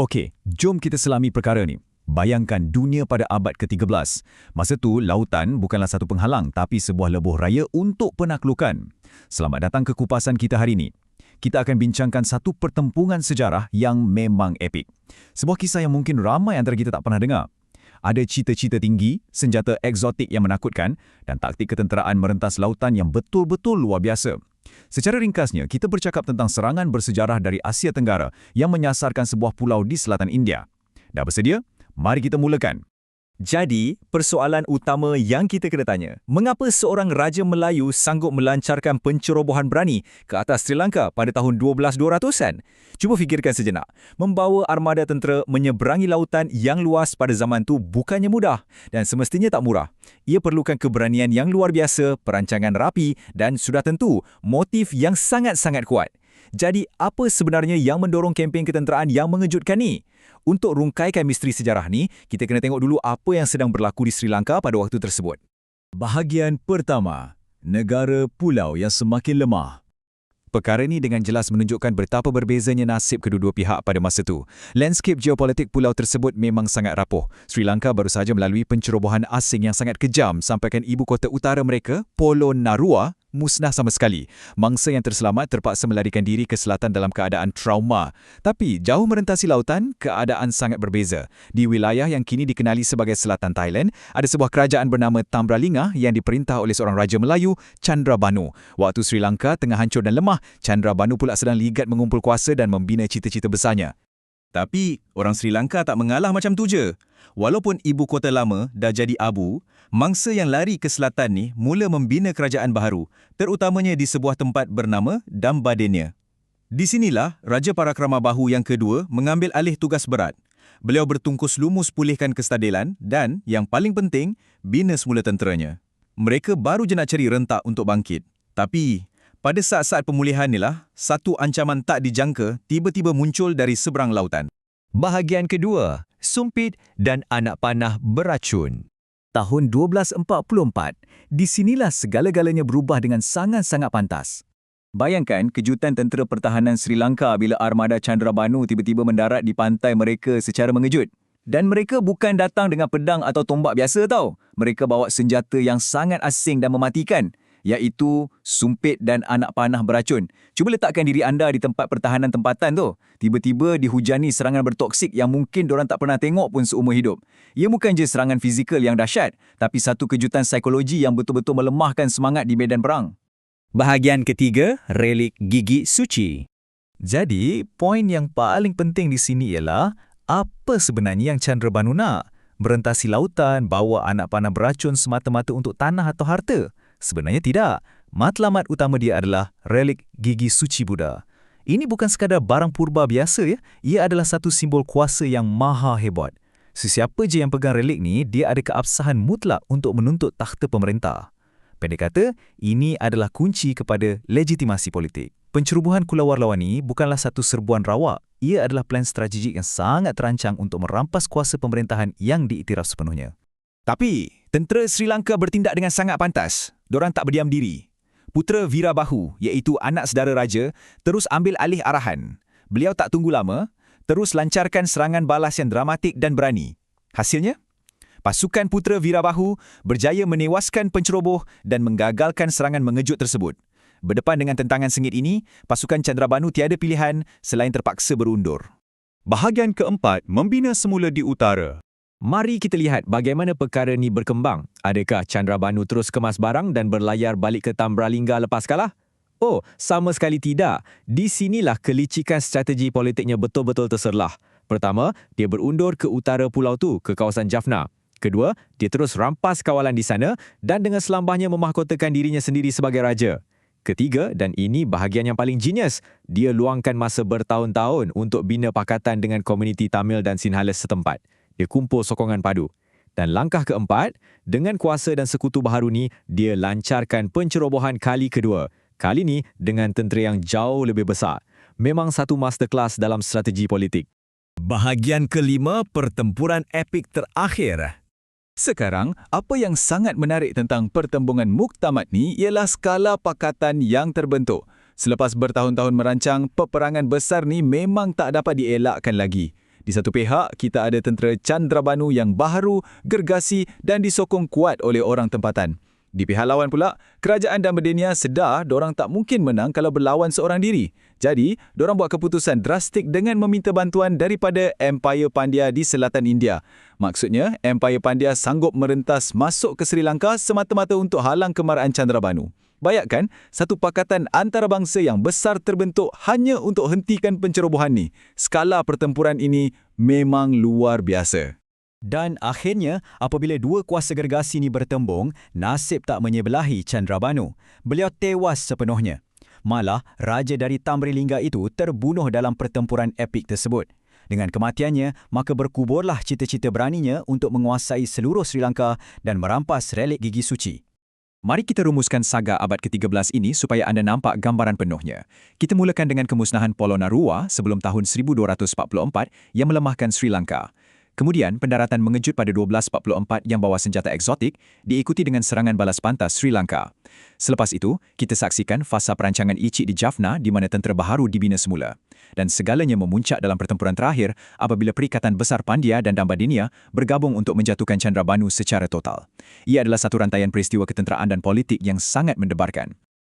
Okey, jom kita selami perkara ni. Bayangkan dunia pada abad ke-13. Masa tu, lautan bukanlah satu penghalang tapi sebuah lebuh raya untuk penaklukan. Selamat datang ke kupasan kita hari ini. Kita akan bincangkan satu pertempuran sejarah yang memang epik. Sebuah kisah yang mungkin ramai antara kita tak pernah dengar. Ada cita-cita tinggi, senjata eksotik yang menakutkan dan taktik ketenteraan merentas lautan yang betul-betul luar biasa. Secara ringkasnya, kita bercakap tentang serangan bersejarah dari Asia Tenggara yang menyasarkan sebuah pulau di selatan India. Dah bersedia? Mari kita mulakan. Jadi, persoalan utama yang kita kena tanya, mengapa seorang Raja Melayu sanggup melancarkan pencerobohan berani ke atas Sri Lanka pada tahun 12,200-an? Cuba fikirkan sejenak. Membawa armada tentera menyeberangi lautan yang luas pada zaman tu bukannya mudah dan semestinya tak murah. Ia perlukan keberanian yang luar biasa, perancangan rapi dan sudah tentu motif yang sangat-sangat kuat. Jadi, apa sebenarnya yang mendorong kempen ketenteraan yang mengejutkan ni? Untuk rungkaikan misteri sejarah ni, kita kena tengok dulu apa yang sedang berlaku di Sri Lanka pada waktu tersebut. Bahagian pertama, negara pulau yang semakin lemah. Perkara ini dengan jelas menunjukkan betapa berbezanya nasib kedua-dua pihak pada masa itu. Landscape geopolitik pulau tersebut memang sangat rapuh. Sri Lanka baru saja melalui pencerobohan asing yang sangat kejam sampaikan ibu kota utara mereka, Polonnaruwa, musnah sama sekali. Mangsa yang terselamat terpaksa melarikan diri ke selatan dalam keadaan trauma. Tapi jauh merentasi lautan, keadaan sangat berbeza. Di wilayah yang kini dikenali sebagai selatan Thailand, ada sebuah kerajaan bernama Tambralinga yang diperintah oleh seorang Raja Melayu, Chandrabanu. Waktu Sri Lanka tengah hancur dan lemah, Chandrabanu pula sedang ligat mengumpul kuasa dan membina cita-cita besarnya. Tapi, orang Sri Lanka tak mengalah macam tu je. Walaupun ibu kota lama dah jadi abu, mangsa yang lari ke selatan ni mula membina kerajaan baharu, terutamanya di sebuah tempat bernama Dambadenia. Di sinilah Raja Parakrama Bahu yang kedua mengambil alih tugas berat. Beliau bertungkus lumus pulihkan kestabilan dan, yang paling penting, bina semula tenteranya. Mereka baru je nak cari rentak untuk bangkit. Tapi, pada saat-saat pemulihan inilah, satu ancaman tak dijangka tiba-tiba muncul dari seberang lautan. Bahagian kedua, sumpit dan anak panah beracun. Tahun 1244, di sinilah segala-galanya berubah dengan sangat-sangat pantas. Bayangkan kejutan tentera pertahanan Sri Lanka bila armada Chandrabanu tiba-tiba mendarat di pantai mereka secara mengejut. Dan mereka bukan datang dengan pedang atau tombak biasa tau. Mereka bawa senjata yang sangat asing dan mematikan, iaitu sumpit dan anak panah beracun. Cuba letakkan diri anda di tempat pertahanan tempatan tu. Tiba-tiba dihujani serangan bertoksik yang mungkin diorang tak pernah tengok pun seumur hidup. Ia bukan je serangan fizikal yang dahsyat, tapi satu kejutan psikologi yang betul-betul melemahkan semangat di medan perang. Bahagian ketiga, relik gigi suci. Jadi, poin yang paling penting di sini ialah apa sebenarnya yang Chandrabanu nak? Merentasi lautan, bawa anak panah beracun semata-mata untuk tanah atau harta? Sebenarnya tidak. Matlamat utama dia adalah relik gigi suci Buddha. Ini bukan sekadar barang purba biasa ya. Ia adalah satu simbol kuasa yang maha hebat. Sesiapa je yang pegang relik ni, dia ada keabsahan mutlak untuk menuntut takhta pemerintah. Pendek kata, ini adalah kunci kepada legitimasi politik. Pencerobohan Kula Warlawan ini bukanlah satu serbuan rawak. Ia adalah plan strategik yang sangat terancang untuk merampas kuasa pemerintahan yang diiktiraf sepenuhnya. Tapi, tentera Sri Lanka bertindak dengan sangat pantas. Dorang tak berdiam diri. Putera Virabahu, iaitu anak saudara raja, terus ambil alih arahan. Beliau tak tunggu lama, terus lancarkan serangan balas yang dramatik dan berani. Hasilnya, pasukan putera Virabahu berjaya menewaskan penceroboh dan menggagalkan serangan mengejut tersebut. Berdepan dengan tentangan sengit ini, pasukan Chandrabanu tiada pilihan selain terpaksa berundur. Bahagian keempat, membina semula di utara. Mari kita lihat bagaimana perkara ni berkembang. Adakah Chandrabanu terus kemas barang dan berlayar balik ke Tambralinga lepas kalah? Oh, sama sekali tidak. Di sinilah kelicikan strategi politiknya betul-betul terserlah. Pertama, dia berundur ke utara pulau tu, ke kawasan Jaffna. Kedua, dia terus rampas kawalan di sana dan dengan selambahnya memahkotakan dirinya sendiri sebagai raja. Ketiga, dan ini bahagian yang paling genius, dia luangkan masa bertahun-tahun untuk bina pakatan dengan komuniti Tamil dan Sinhalese setempat. Dia kumpul sokongan padu. Dan langkah keempat, dengan kuasa dan sekutu baharu ni, dia lancarkan pencerobohan kali kedua. Kali ni dengan tentera yang jauh lebih besar. Memang satu masterclass dalam strategi politik. Bahagian kelima, pertempuran epik terakhir. Sekarang, apa yang sangat menarik tentang pertembungan Muktamad ni ialah skala pakatan yang terbentuk. Selepas bertahun-tahun merancang, peperangan besar ni memang tak dapat dielakkan lagi. Di satu pihak, kita ada tentera Candrabanu yang baharu, gergasi dan disokong kuat oleh orang tempatan. Di pihak lawan pula, kerajaan dan Berdenia sedar dorang tak mungkin menang kalau berlawan seorang diri. Jadi, dorang buat keputusan drastik dengan meminta bantuan daripada Empire Pandya di selatan India. Maksudnya, Empire Pandya sanggup merentas masuk ke Sri Lanka semata-mata untuk halang kemarahan Candrabanu. Bayangkan, satu pakatan antarabangsa yang besar terbentuk hanya untuk hentikan pencerobohan ni. Skala pertempuran ini memang luar biasa. Dan akhirnya, apabila dua kuasa gergasi ini bertembung, nasib tak menyebelahi Candrabanu. Beliau tewas sepenuhnya. Malah, raja dari Tambralinga itu terbunuh dalam pertempuran epik tersebut. Dengan kematiannya, maka berkuburlah cita-cita beraninya untuk menguasai seluruh Sri Lanka dan merampas relik gigi suci. Mari kita rumuskan saga abad ke-13 ini supaya anda nampak gambaran penuhnya. Kita mulakan dengan kemusnahan Polonnaruwa sebelum tahun 1244 yang melemahkan Sri Lanka. Kemudian, pendaratan mengejut pada 1244 yang bawa senjata eksotik diikuti dengan serangan balas pantas Sri Lanka. Selepas itu, kita saksikan fasa perancangan Icik di Jaffna di mana tentera baharu dibina semula. Dan segalanya memuncak dalam pertempuran terakhir apabila Perikatan Besar Pandya dan Dambadenia bergabung untuk menjatuhkan Candrabanu secara total. Ia adalah satu rantaian peristiwa ketenteraan dan politik yang sangat mendebarkan.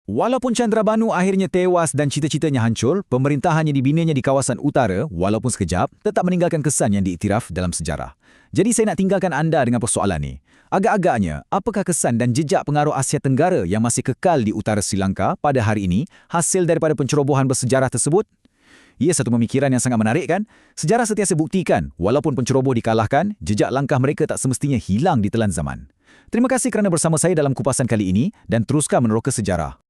Walaupun Candrabanu akhirnya tewas dan cita-citanya hancur, pemerintahan yang dibinanya di kawasan utara, walaupun sekejap, tetap meninggalkan kesan yang diiktiraf dalam sejarah. Jadi saya nak tinggalkan anda dengan persoalan ni. Agak-agaknya, apakah kesan dan jejak pengaruh Asia Tenggara yang masih kekal di utara Sri Lanka pada hari ini hasil daripada pencerobohan bersejarah tersebut? Ia satu pemikiran yang sangat menarik kan? Sejarah sentiasa buktikan, walaupun penceroboh dikalahkan, jejak langkah mereka tak semestinya hilang di telan zaman. Terima kasih kerana bersama saya dalam kupasan kali ini dan teruskan meneroka sejarah.